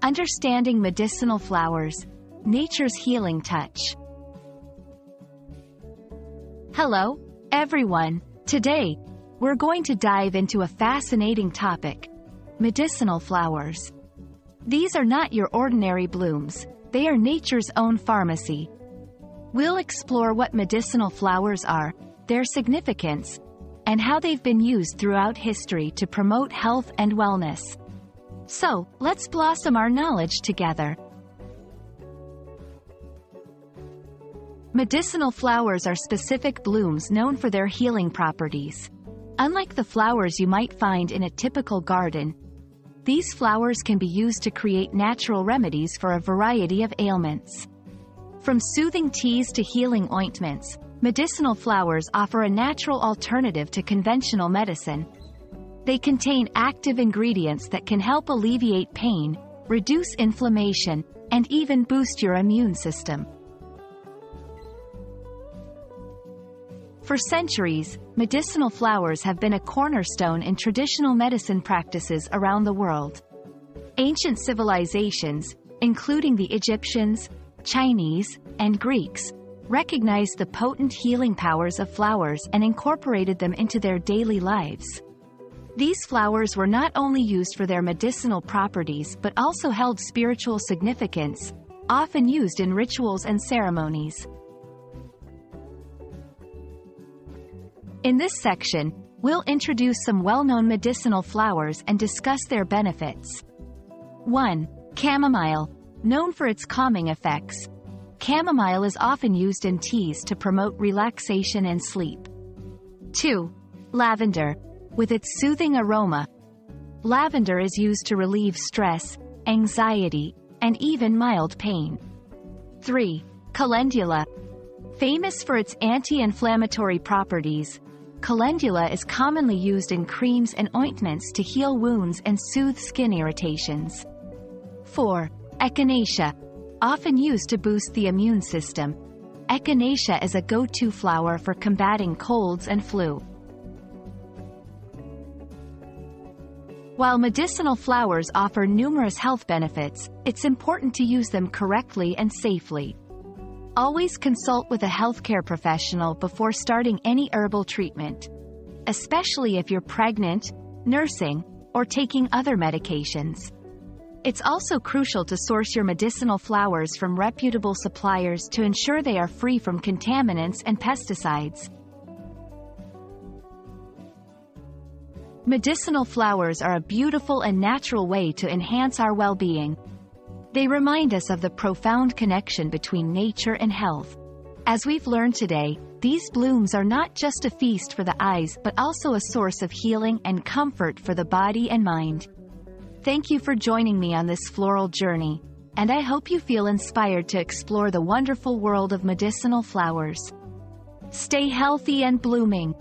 Understanding medicinal flowers, nature's healing touch. Hello, everyone. Today, we're going to dive into a fascinating topic: medicinal flowers. These are not your ordinary blooms, they are nature's own pharmacy. We'll explore what medicinal flowers are, their significance, and how they've been used throughout history to promote health and wellness. So, let's blossom our knowledge together. Medicinal flowers are specific blooms known for their healing properties. Unlike the flowers you might find in a typical garden, these flowers can be used to create natural remedies for a variety of ailments. From soothing teas to healing ointments, medicinal flowers offer a natural alternative to conventional medicine. They contain active ingredients that can help alleviate pain, reduce inflammation, and even boost your immune system. For centuries, medicinal flowers have been a cornerstone in traditional medicine practices around the world. Ancient civilizations, including the Egyptians, Chinese, and Greeks, recognized the potent healing powers of flowers and incorporated them into their daily lives. These flowers were not only used for their medicinal properties but also held spiritual significance, often used in rituals and ceremonies. In this section, we'll introduce some well-known medicinal flowers and discuss their benefits. 1. Chamomile. Known for its calming effects, chamomile is often used in teas to promote relaxation and sleep. 2. Lavender. With its soothing aroma, lavender is used to relieve stress, anxiety, and even mild pain. 3. Calendula. Famous for its anti-inflammatory properties, calendula is commonly used in creams and ointments to heal wounds and soothe skin irritations. 4. Echinacea. Often used to boost the immune system, echinacea is a go-to flower for combating colds and flu. While medicinal flowers offer numerous health benefits, it's important to use them correctly and safely. Always consult with a healthcare professional before starting any herbal treatment, especially if you're pregnant, nursing, or taking other medications. It's also crucial to source your medicinal flowers from reputable suppliers to ensure they are free from contaminants and pesticides. Medicinal flowers are a beautiful and natural way to enhance our well-being. They remind us of the profound connection between nature and health. As we've learned today, these blooms are not just a feast for the eyes but also a source of healing and comfort for the body and mind. Thank you for joining me on this floral journey, and I hope you feel inspired to explore the wonderful world of medicinal flowers. Stay healthy and blooming.